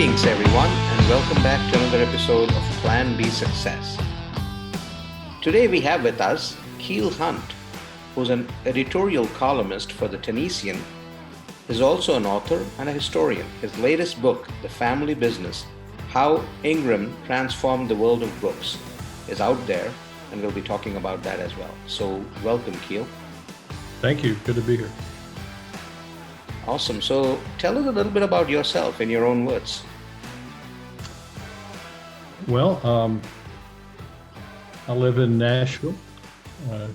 Greetings, everyone, and welcome back to another episode of Plan B Success. Today we have with us Keel Hunt, who's an editorial columnist for the Tennessean, is also an author and a historian. His latest book, The Family Business, How Ingram Transformed the World of Books, is out there, and we'll be talking about that as well. So welcome, Keel. Thank you. Good to be here. Awesome. So tell us a little bit about yourself in your own words. Well, I live in Nashville,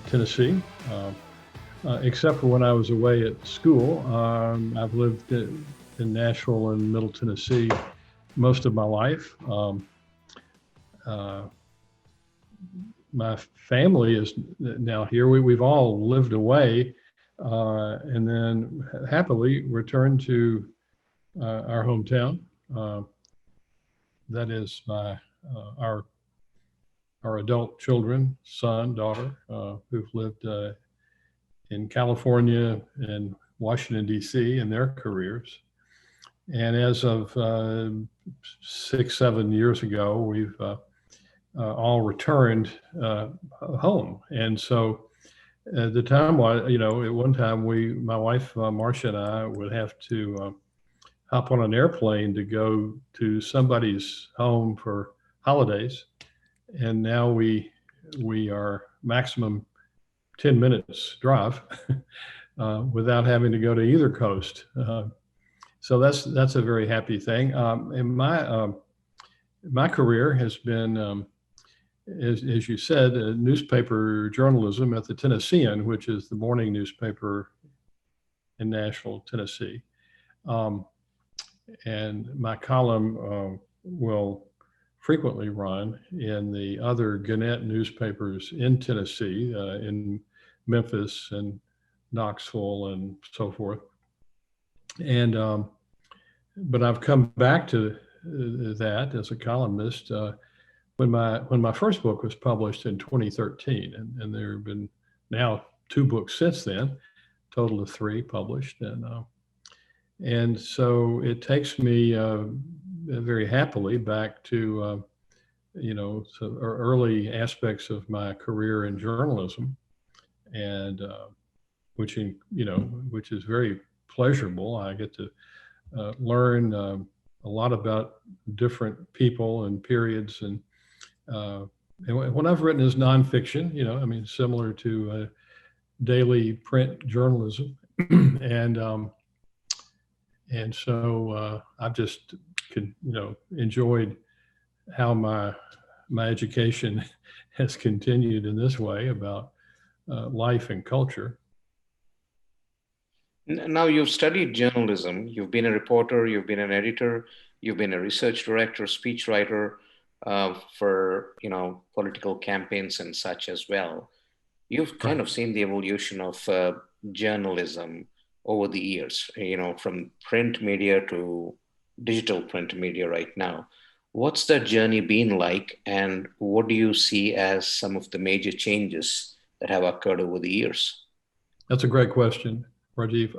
Tennessee. Except for when I was away at school, I've lived in Nashville and Middle Tennessee most of my life. My family is now here. We've all lived away. And then happily returned to our hometown. That is our adult children, son, daughter, who've lived in California and Washington, D.C. in their careers. And as of 6-7 years ago, we've all returned home. And so at the time, at one time, my wife, Marcia, and I would have to hop on an airplane to go to somebody's home for holidays. And now we are maximum 10 minutes drive without having to go to either coast. So that's a very happy thing. And my career has been, as you said, newspaper journalism at the Tennessean, which is the morning newspaper in Nashville, Tennessee. And my column will frequently run in the other Gannett newspapers in Tennessee, in Memphis and Knoxville and so forth. And but I've come back to that as a columnist when my first book was published in 2013, and there have been now 2 books since then, total of 3 published, and so it takes me very happily back to some early aspects of my career in journalism, and which is very pleasurable. I get to learn a lot about different people and periods, and what I've written is nonfiction, similar to daily print journalism, and so I've just enjoyed how my education has continued in this way about life and culture. Now, you've studied journalism. You've been a reporter. You've been an editor. You've been a research director, speechwriter for political campaigns and such as well. You've kind of seen the evolution of journalism over the years, from print media to digital print media right now. What's that journey been like, and what do you see as some of the major changes that have occurred over the years? That's a great question, Rajiv.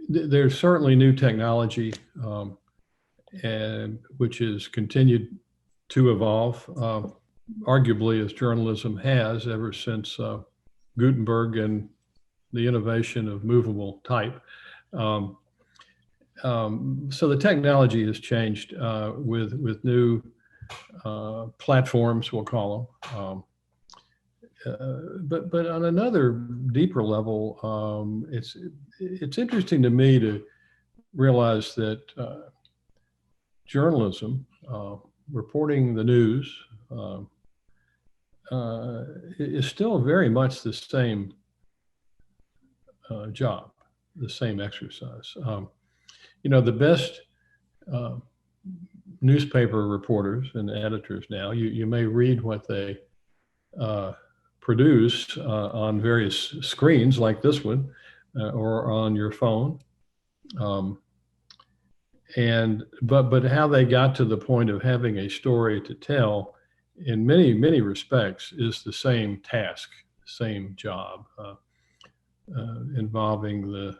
There's certainly new technology, and which has continued to evolve, arguably as journalism has ever since Gutenberg and the innovation of movable type. So the technology has changed with new platforms, we'll call them. But on another deeper level, it's interesting to me to realize that journalism, reporting the news, is still very much the same job, the same exercise. The best newspaper reporters and editors now, you may read what they produce on various screens like this one, or on your phone. But how they got to the point of having a story to tell in many, many respects is the same task, same job, involving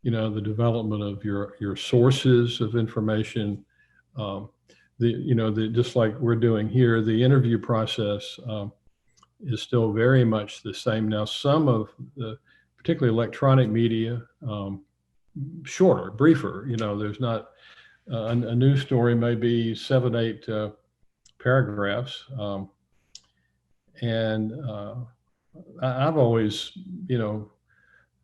the development of your sources of information, just like we're doing here, the interview process is still very much the same. Now, some of the, particularly electronic media, shorter, briefer. There's not a news story may be 7, 8 paragraphs, and I've always,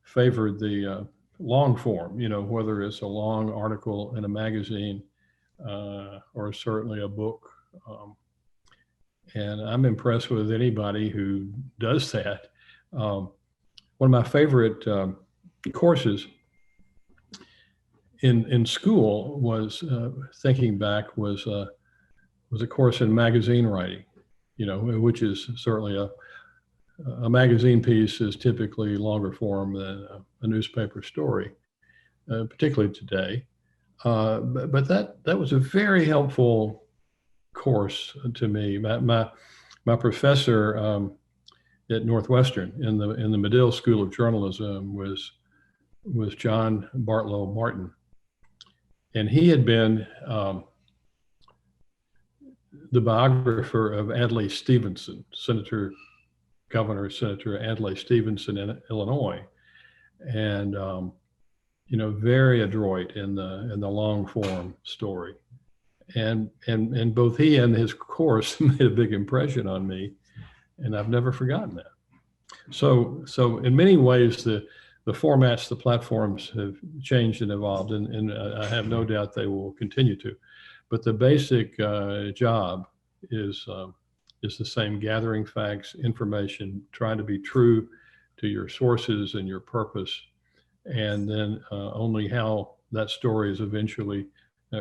favored the long form. Whether it's a long article in a magazine or certainly a book. And I'm impressed with anybody who does that. One of my favorite courses in school was, thinking back, was a course in magazine writing, which is certainly a magazine piece is typically longer form than a newspaper story, particularly today. But that was a very helpful course to me. My professor at Northwestern in the Medill School of Journalism was John Bartlow Martin, and he had been the biographer of Adlai Stevenson, Governor Senator Adlai Stevenson in Illinois, and very adroit in the long form story. And both he and his course made a big impression on me, and I've never forgotten that. So in many ways, the formats, the platforms have changed and evolved, and I have no doubt they will continue to. But the basic job is the same: gathering facts, information, trying to be true to your sources and your purpose, and then only how that story is eventually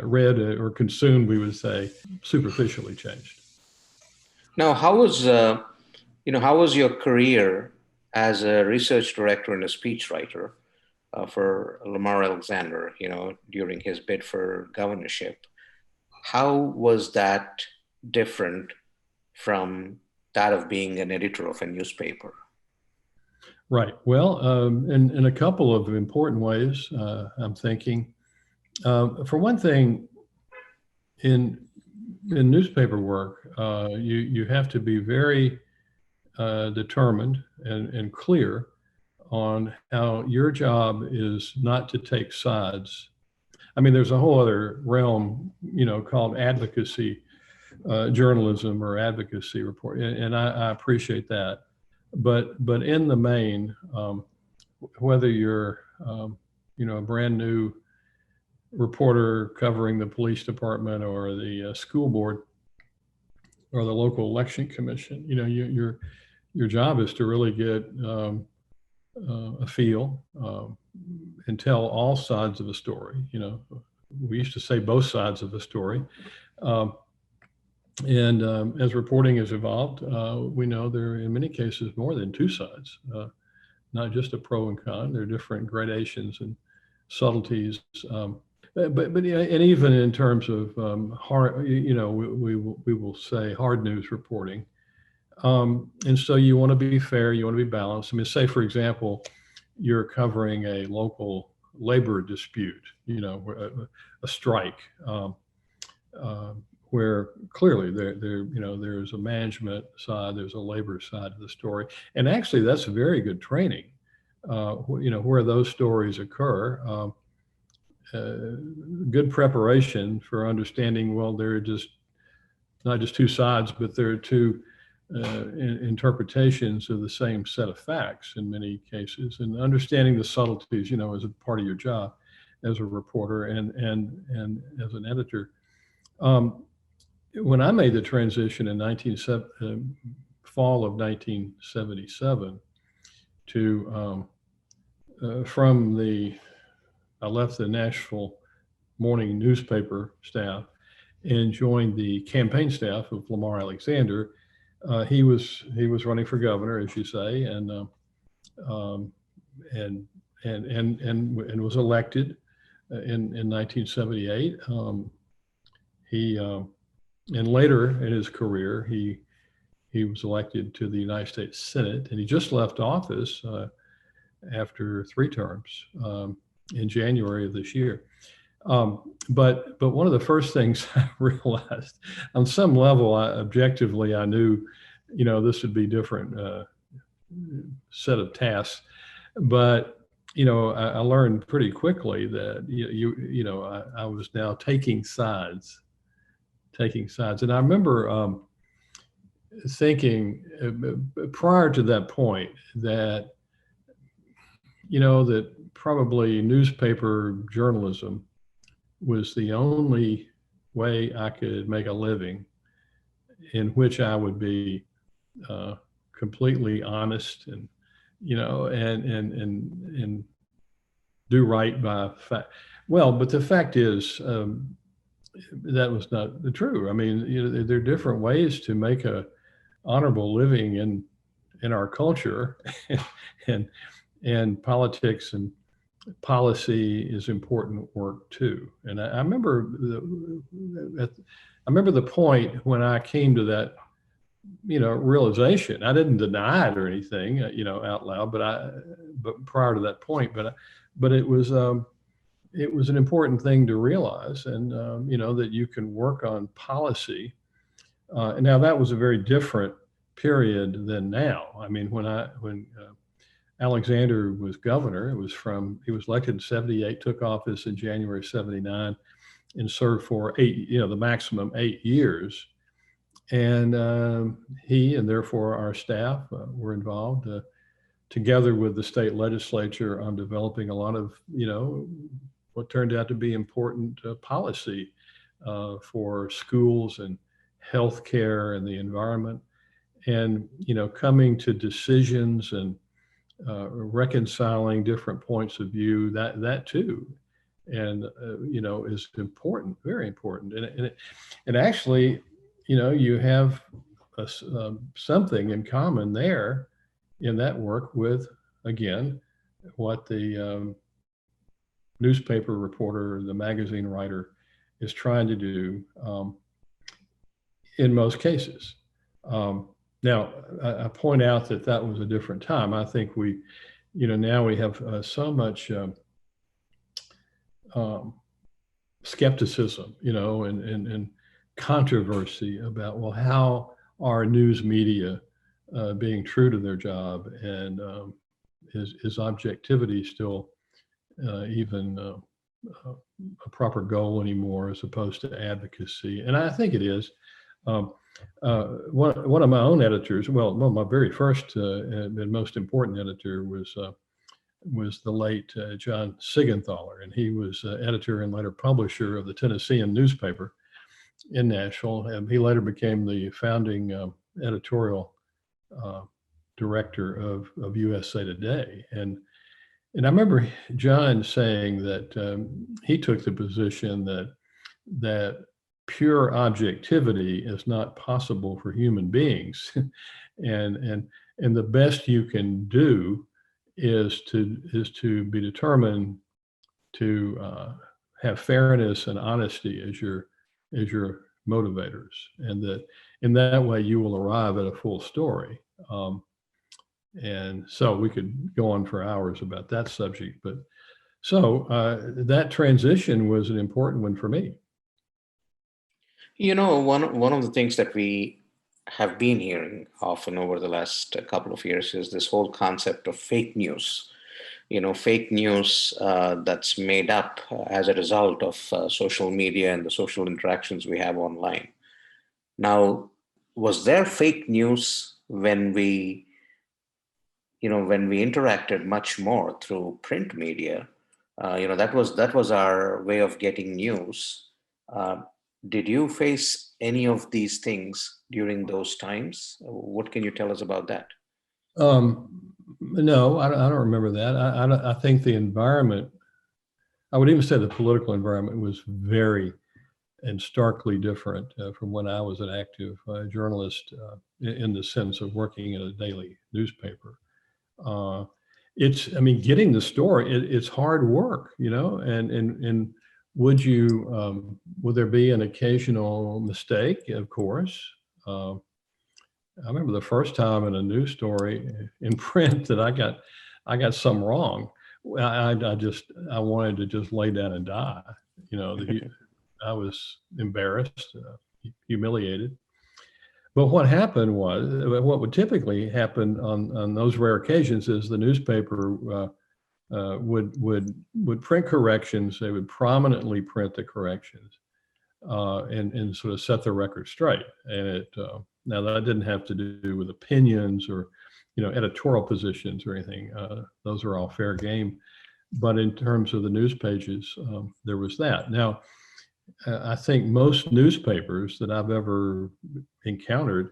read or consumed, we would say, superficially changed. Now, how was your career as a research director and a speechwriter for Lamar Alexander, during his bid for governorship? How was that different from that of being an editor of a newspaper? Right. Well, in a couple of important ways, I'm thinking. For one thing, in newspaper work, you have to be very determined and clear on how your job is not to take sides. I mean, there's a whole other realm, called advocacy journalism or advocacy report, and I appreciate that. But in the main, whether you're a brand new reporter covering the police department or the school board or the local election commission, your job is to really get a feel and tell all sides of a story. We used to say both sides of the story. And as reporting has evolved, we know there are in many cases more than two sides, not just a pro and con. There are different gradations and subtleties. But and even in terms of hard, we will say hard news reporting. And so you want to be fair, you want to be balanced. I mean, say, for example, you're covering a local labor dispute, a strike, where clearly there's a management side, there's a labor side of the story. And actually, that's very good training, where those stories occur. Good preparation for understanding, well, there are just not just two sides, but there are two interpretations of the same set of facts in many cases, and understanding the subtleties, as a part of your job as a reporter and as an editor. When I made the transition in fall of 1977 to I left the Nashville morning newspaper staff and joined the campaign staff of Lamar Alexander. He was running for governor, as you say, and was elected in 1978. And later in his career, he was elected to the United States Senate, and he just left office after 3 terms. in January of this year. But one of the first things I realized, on some level, objectively, I knew, this would be different set of tasks. But I learned pretty quickly that I was now taking sides, and I remember thinking prior to that point that that probably newspaper journalism was the only way I could make a living in which I would be completely honest and and do right by fact. Well, but the fact is that was not true. I mean, there are different ways to make a honorable living in our culture, and politics and policy is important work too. And I remember the point when I came to that realization. I didn't deny it or anything out loud, but prior to that point, but it was an important thing to realize, and that you can work on policy. And now that was a very different period than now. I mean, when Alexander was governor, he was elected in 78, took office in January 79, and served for the maximum 8 years. And he, and therefore our staff, were involved together with the state legislature on developing a lot of, what turned out to be important policy for schools and healthcare and the environment, and, coming to decisions and reconciling different points of view, that too, and is important, very important. And actually, you have something in common there in that work with, again, what the newspaper reporter, the magazine writer is trying to do in most cases. Now, I point out that was a different time. I think we, now we have so much skepticism, and controversy about, well, how are news media being true to their job, and is objectivity still even a proper goal anymore, as opposed to advocacy? And I think it is. One of my own editors, my very first and most important editor was the late John Sigenthaler, and he was editor and later publisher of the Tennessean newspaper in Nashville, and he later became the founding editorial director of USA Today. And I remember John saying that he took the position that pure objectivity is not possible for human beings, and the best you can do is to be determined to have fairness and honesty as your motivators, and that in that way you will arrive at a full story. And so we could go on for hours about that subject, but so that transition was an important one for me. One of the things that we have been hearing often over the last couple of years is this whole concept of fake news. Fake news that's made up as a result of social media and the social interactions we have online. Now, was there fake news when we interacted much more through print media? That was our way of getting news. Did you face any of these things during those times? What can you tell us about that? No, I don't remember that. I think the environment, I would even say the political environment, was very and starkly different from when I was an active journalist in the sense of working in a daily newspaper. Getting the story, it's hard work, and would there be an occasional mistake? Of course. I remember the first time in a news story in print that I got some wrong I wanted to just lay down and die. I was embarrassed, humiliated. But what happened was, what would typically happen on those rare occasions is the newspaper would print corrections. They would prominently print the corrections and sort of set the record straight. And now that didn't have to do with opinions or editorial positions or anything. Those are all fair game. But in terms of the news pages, there was that. Now, I think most newspapers that I've ever encountered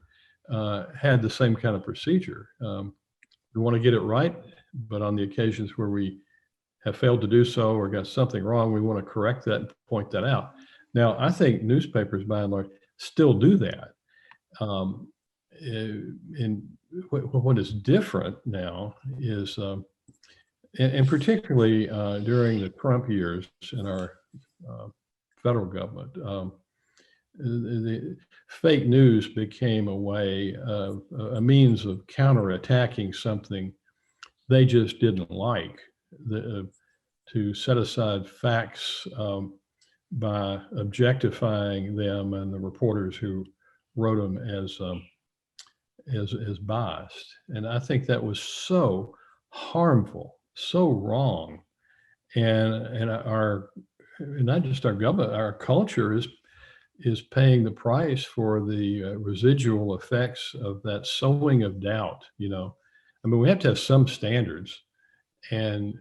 had the same kind of procedure. We want to get it right, but on the occasions where we have failed to do so or got something wrong, we want to correct that and point that out. Now, I think newspapers, by and large, still do that. And what is different now is, and particularly during the Trump years in our federal government, the fake news became a way of a means of counterattacking something they just didn't like. To set aside facts by objectifying them and the reporters who wrote them as biased. And I think that was so harmful, so wrong. And not just our government, our culture is paying the price for the residual effects of that sowing of doubt. I mean, we have to have some standards, and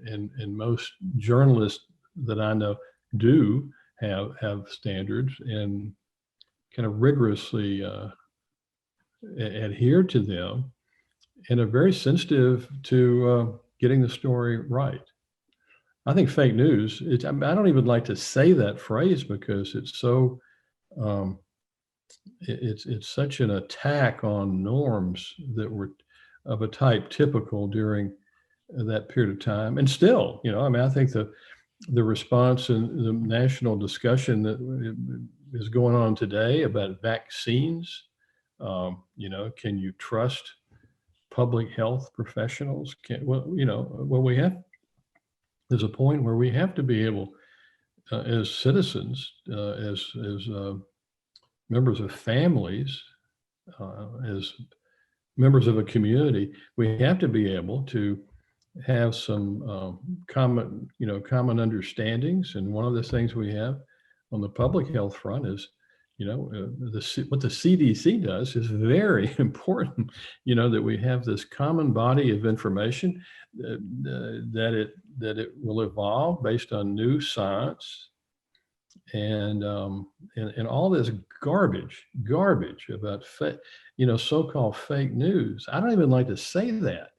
most journalists that I know do have standards and kind of rigorously adhere to them, and are very sensitive to getting the story right. I think fake news, I don't even like to say that phrase because it's so, it's such an attack on norms that were of a type typical during that period of time. And still, I think the response and the national discussion that is going on today about vaccines, can you trust public health professionals? There's a point where we have to be able, as citizens, as members of families, as members of a community, we have to be able to have some common understandings. And one of the things we have on the public health front is, what the CDC does is very important, that we have this common body of information that it will evolve based on new science and all this garbage about so-called fake news. I don't even like to say that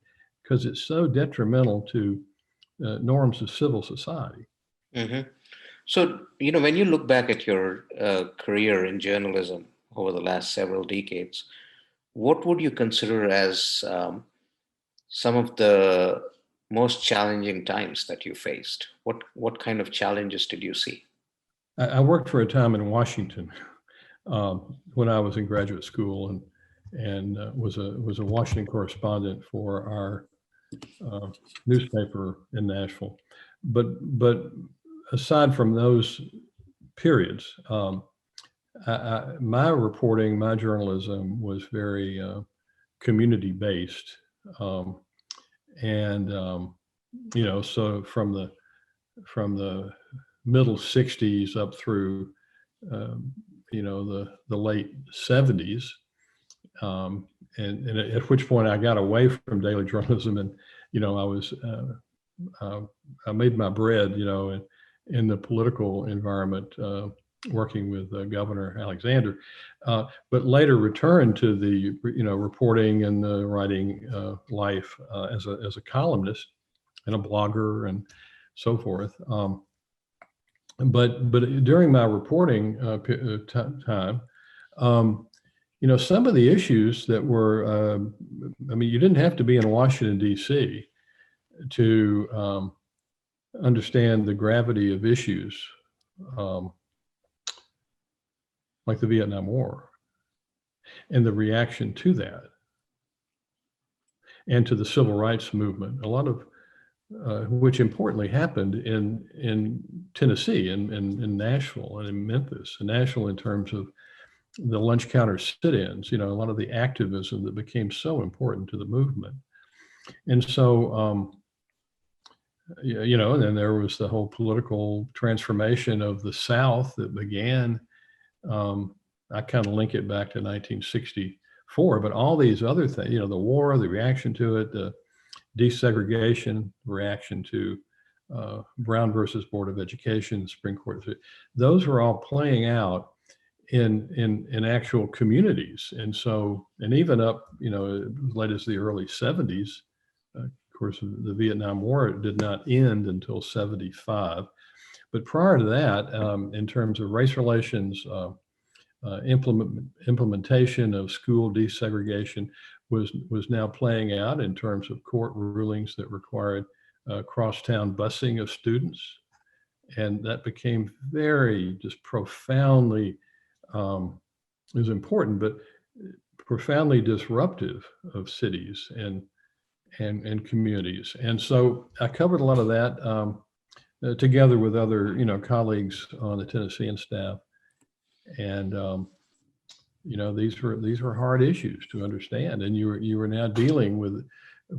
because it's so detrimental to norms of civil society. Mm-hmm. So, when you look back at your career in journalism over the last several decades, what would you consider as some of the most challenging times that you faced? What kind of challenges did you see? I worked for a time in Washington when I was in graduate school and was a Washington correspondent for our newspaper in Nashville. But aside from those periods, my reporting, my journalism was very community-based. So from the middle 60s up through, the late 70s, and at which point I got away from daily journalism and, I made my bread, in the political environment, working with Governor Alexander, but later returned to the reporting and the writing life as a columnist and a blogger and so forth. But during my reporting time, some of the issues that were, you didn't have to be in Washington, D.C. to understand the gravity of issues like the Vietnam War and the reaction to that and to the civil rights movement. A lot of which importantly happened in Tennessee, in Nashville and in Memphis. And Nashville in terms of the lunch counter sit-ins, a lot of the activism that became so important to the movement. And so, and then there was the whole political transformation of the South that began, I kind of link it back to 1964, but all these other things, the war, the reaction to it, the desegregation, reaction to Brown versus Board of Education, Supreme Court, those were all playing out in actual communities. And so, and even up, as late as the early 70s, of course, the Vietnam War did not end until 75. But prior to that, in terms of race relations, implementation of school desegregation was now playing out in terms of court rulings that required crosstown busing of students. And that became very just profoundly, it was important, but profoundly disruptive of cities and communities. And so I covered a lot of that together with other, colleagues on the Tennessean staff. And, these were hard issues to understand. And you were now dealing with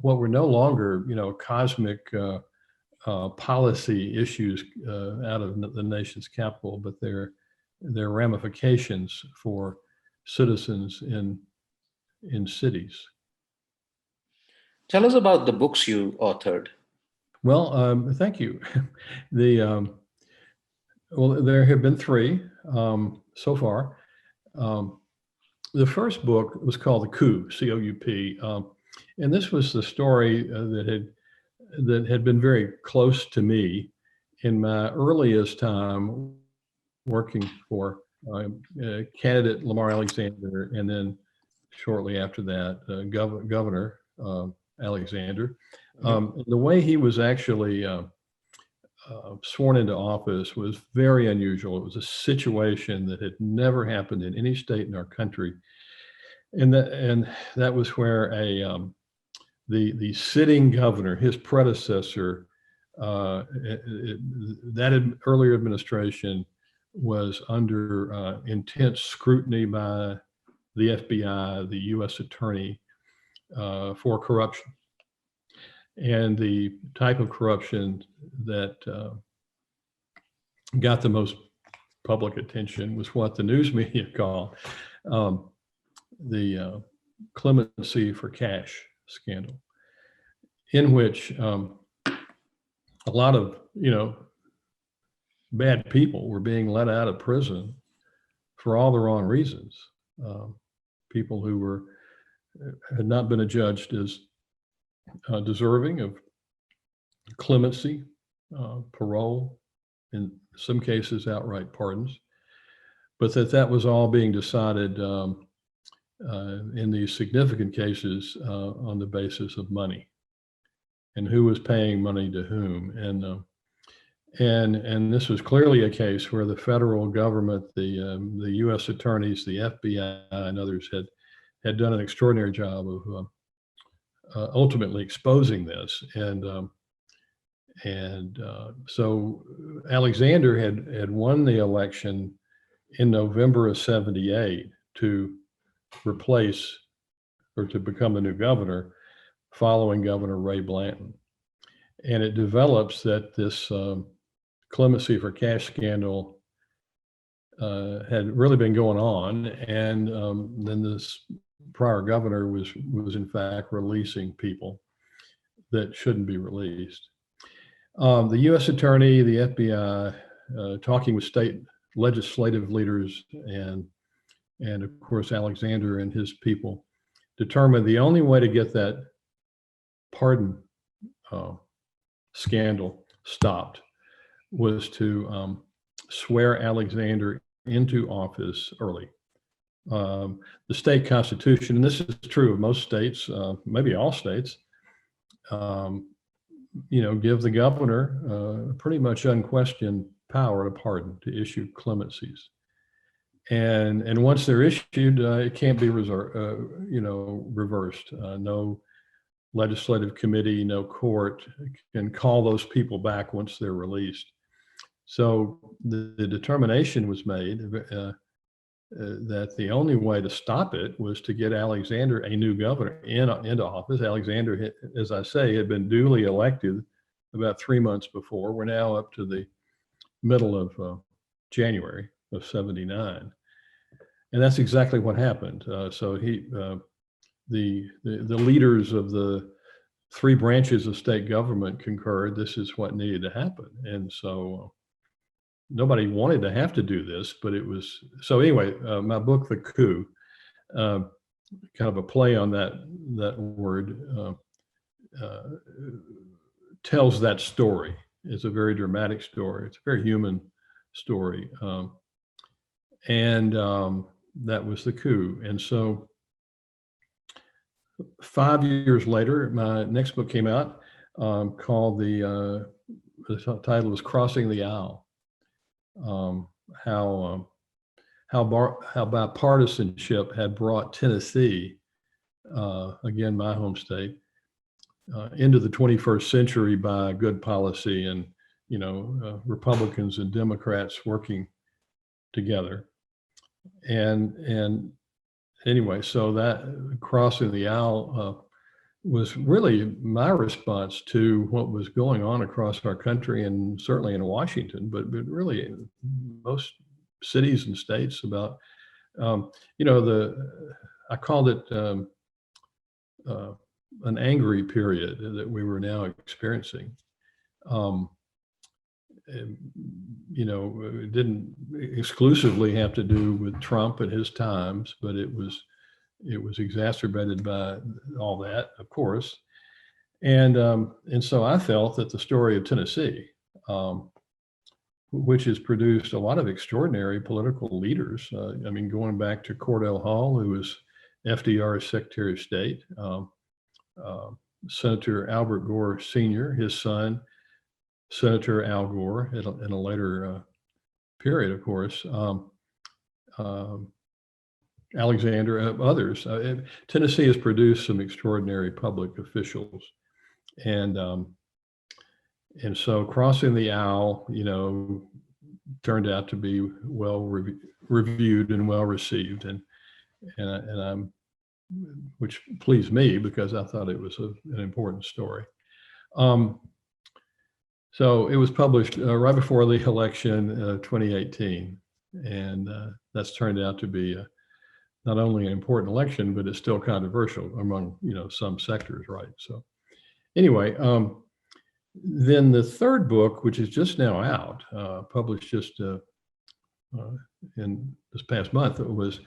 what were no longer, cosmic policy issues out of the nation's capital, but their ramifications for citizens in cities. Tell us about the books you authored. Well, thank you. Well, there have been 3 so far. The first book was called The Coup, C-O-U-P, and this was the story that had been very close to me in my earliest time working for candidate Lamar Alexander, and then shortly after that, Governor Alexander. The way he was actually sworn into office was very unusual. It was a situation that had never happened in any state in our country, and that was where the sitting governor, his predecessor, that earlier administration was under intense scrutiny by the FBI, the U.S. Attorney, for corruption. And the type of corruption that got the most public attention was what the news media called the clemency for cash scandal, in which a lot of, bad people were being let out of prison for all the wrong reasons. People who had not been adjudged as deserving of clemency, parole, in some cases outright pardons, but that was all being decided in these significant cases on the basis of money and who was paying money to whom. And this was clearly a case where the federal government, the U.S. attorneys, the FBI, and others had done an extraordinary job of ultimately exposing this. And so Alexander had won the election in November of 78 to replace or to become the new governor following Governor Ray Blanton. And it develops that this clemency for cash scandal had really been going on. And then this prior governor was in fact releasing people that shouldn't be released. The U.S. Attorney, the FBI, talking with state legislative leaders and of course Alexander and his people determined the only way to get that pardon scandal stopped was to swear Alexander into office early. The state constitution, and this is true of most states, maybe all states, give the governor pretty much unquestioned power to pardon, to issue clemencies. And once they're issued, it can't be reversed. No legislative committee, no court can call those people back once they're released. So the determination was made that the only way to stop it was to get Alexander, a new governor, into office. Alexander, as I say, had been duly elected about 3 months before. We're now up to the middle of January of '79, and that's exactly what happened. So the leaders of the three branches of state government concurred this is what needed to happen, and so nobody wanted to have to do this, but it was so. Anyway, my book, The Coup, kind of a play on that word, tells that story. It's a very dramatic story. It's a very human story, and that was the coup. And so 5 years later, my next book came out, called the title was Crossing the Aisle. How bipartisanship had brought Tennessee, again my home state, into the 21st century by good policy and Republicans and Democrats working together. And anyway, so that crossing the aisle was really my response to what was going on across our country and certainly in Washington, but really in most cities and states about, I called it an angry period that we were now experiencing. It didn't exclusively have to do with Trump and his times, but it was exacerbated by all that, of course. And so I felt that the story of Tennessee, which has produced a lot of extraordinary political leaders, going back to Cordell Hull, who was FDR's Secretary of State, Senator Albert Gore Sr., his son, Senator Al Gore, in a later period, of course, Alexander, others. Tennessee has produced some extraordinary public officials, and so crossing the aisle, turned out to be well reviewed and well received, and I'm, which pleased me because I thought it was an important story. So it was published right before the election, 2018, and that's turned out to be not only an important election, but it's still controversial among some sectors, right? So anyway, then the third book, which is just now out, published just in this past month, it was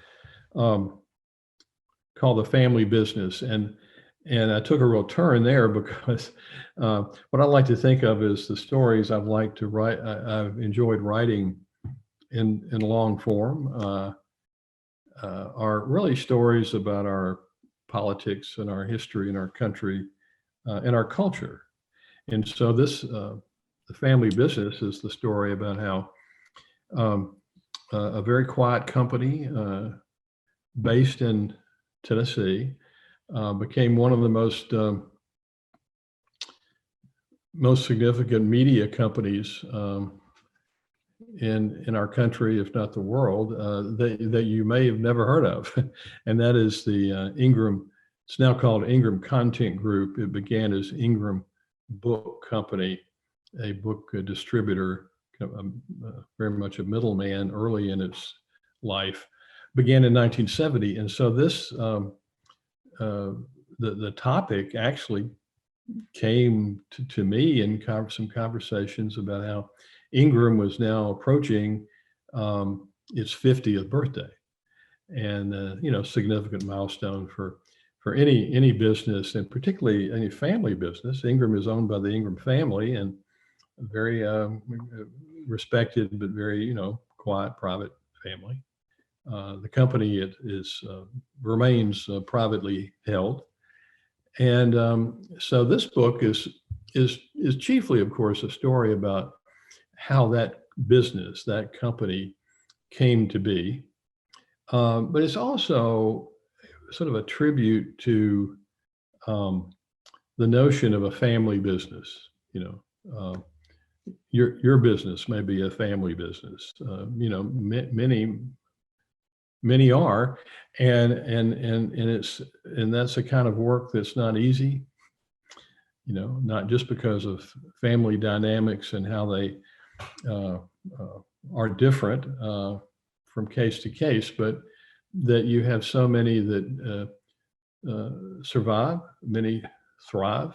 called The Family Business, and I took a real turn there because what I like to think of is the stories I've liked to write. I've enjoyed writing in long form. Are really stories about our politics and our history and our country and our culture. And so this, The Family Business, is the story about how a very quiet company based in Tennessee became one of the most significant media companies in our country, if not the world, that you may have never heard of. And that is the Ingram. It's now called Ingram Content Group. It began as Ingram Book Company, a book distributor, very much a middleman early in its life, began in 1970. And so this, the topic actually came to me in some conversations about how Ingram was now approaching its 50th birthday, and significant milestone for any business, and particularly any family business. Ingram is owned by the Ingram family, and a very respected but very quiet private family. The company remains privately held, and so this book is chiefly, of course, a story about how that business, that company, came to be, but it's also sort of a tribute to the notion of a family business. Your business may be a family business. Many are, and that's a kind of work that's not easy. Not just because of family dynamics and how they are different from case to case, but that you have so many that survive, many thrive,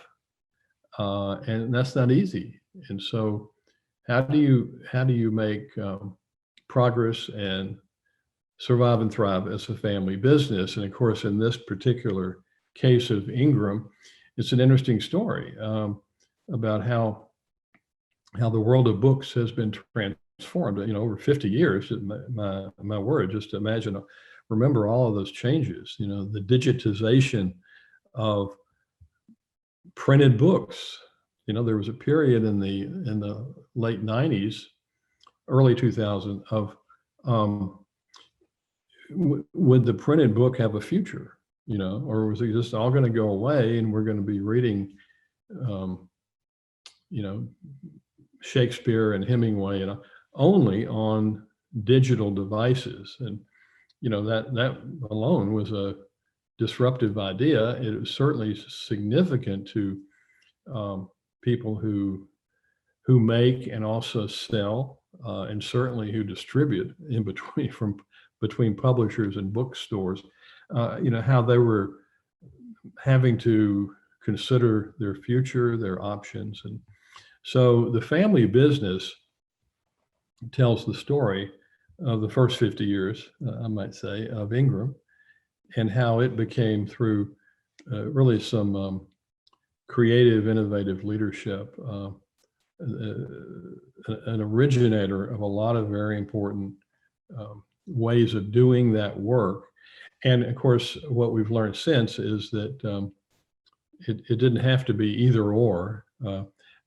and that's not easy. And so, how do you make progress and survive and thrive as a family business? And of course, in this particular case of Ingram, it's an interesting story about how the world of books has been transformed. Over 50 years. My word, just remember all of those changes. The digitization of printed books. There was a period in the late 90s, early 2000s of would the printed book have a future? Or was it just all going to go away and we're going to be reading, Shakespeare and Hemingway only on digital devices? And that alone was a disruptive idea. It was certainly significant to people who make and also sell, and certainly who distribute in between publishers and bookstores. How they were having to consider their future, their options. And so the family business tells the story of the first 50 years, I might say, of Ingram, and how it became, through really some creative, innovative leadership, an originator of a lot of very important ways of doing that work. And of course, what we've learned since is that it didn't have to be either or.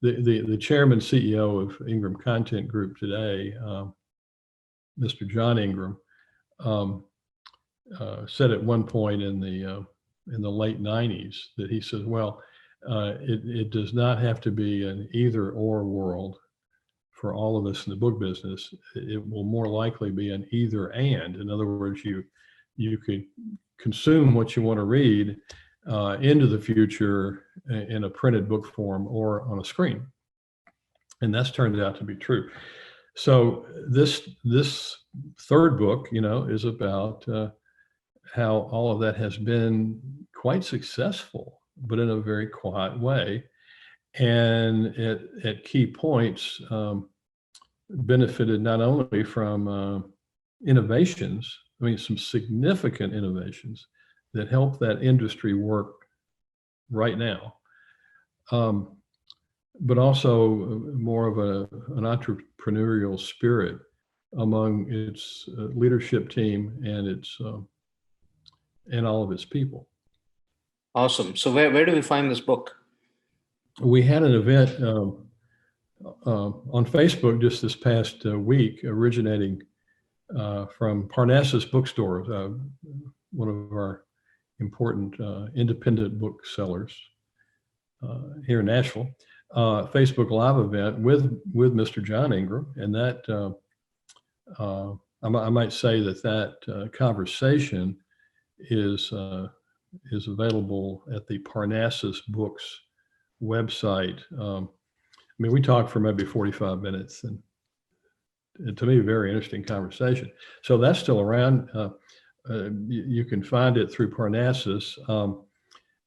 The chairman CEO of Ingram Content Group today, Mr. John Ingram, said at one point in the late 90s that he said, well, it does not have to be an either or world for all of us in the book business. It will more likely be an either and. In other words, you could consume what you want to read into the future in a printed book form or on a screen. And that's turned out to be true. So this third book, is about how all of that has been quite successful, but in a very quiet way. And at key points, benefited not only from innovations, some significant innovations that help that industry work right now, but also more of an entrepreneurial spirit among its leadership team and and all of its people. Awesome. So where do we find this book? We had an event on Facebook just this past week, originating from Parnassus Bookstore, one of our important independent booksellers here in Nashville. Facebook Live event with Mr. John Ingram, and that I might say that conversation is available at the Parnassus Books website. We talked for maybe 45 minutes, and to me, a very interesting conversation. So that's still around. You can find it through Parnassus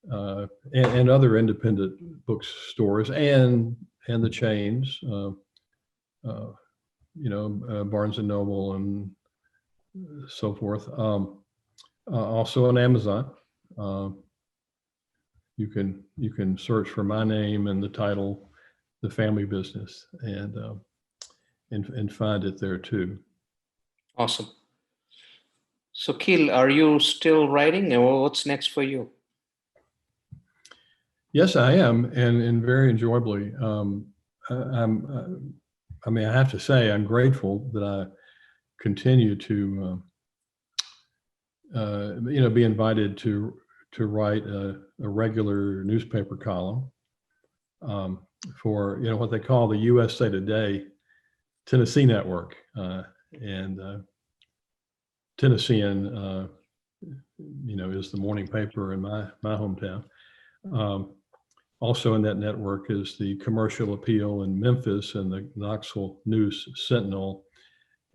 and other independent bookstores and the chains, Barnes and Noble and so forth. Also on Amazon. You can search for my name and the title, The Family Business, and find it there too. Awesome. So Keel, are you still writing, or what's next for you? Yes, I am, and very enjoyably. I have to say, I'm grateful that I continue to, be invited to to write a regular newspaper column for what they call the USA Today Tennessee Network, and Tennessean, is the morning paper in my hometown. Also in that network is the Commercial Appeal in Memphis and the Knoxville News Sentinel,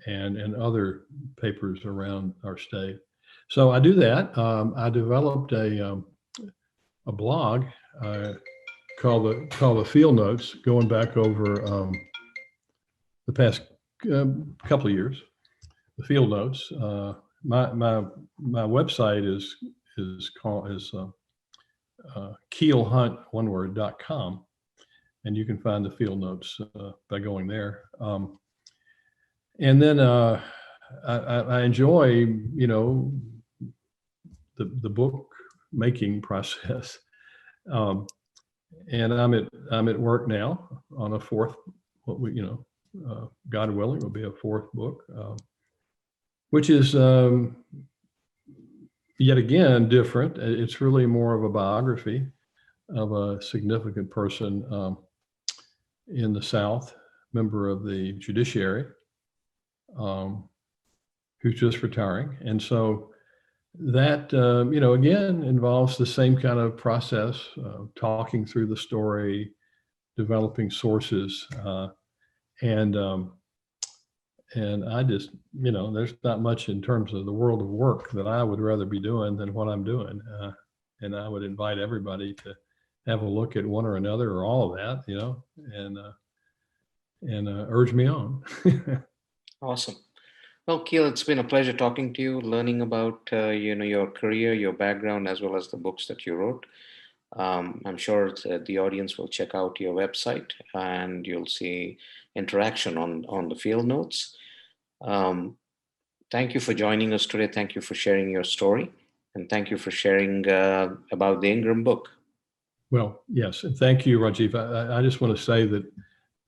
and other papers around our state. So I do that. I developed a blog called the Field Notes, going back over the past couple of years. The Field Notes. My website is Keel Hunt, one word, .com, and you can find the Field Notes by going there. And then I enjoy, the book making process. And I'm at work now on a fourth, God willing, will be a fourth book, which is yet again different. It's really more of a biography of a significant person in the South, member of the judiciary, who's just retiring. And so that, again, involves the same kind of process, talking through the story, developing sources, and I just, there's not much in terms of the world of work that I would rather be doing than what I'm doing. And I would invite everybody to have a look at one or another or all of that, and urge me on. Awesome. Well, Keel, it's been a pleasure talking to you, learning about, your career, your background, as well as the books that you wrote. I'm sure the audience will check out your website and you'll see interaction on the Field Notes. Thank you for joining us today. Thank you for sharing your story. And thank you for sharing about the Ingram book. Well, yes. And thank you, Rajiv. I just want to say that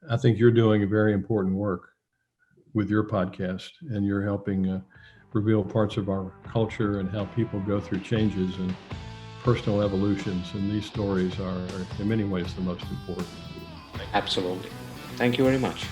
I think you're doing a very important work with your podcast, and you're helping reveal parts of our culture and how people go through changes and personal evolutions. And these stories are, in many ways, the most important. Absolutely. Thank you very much.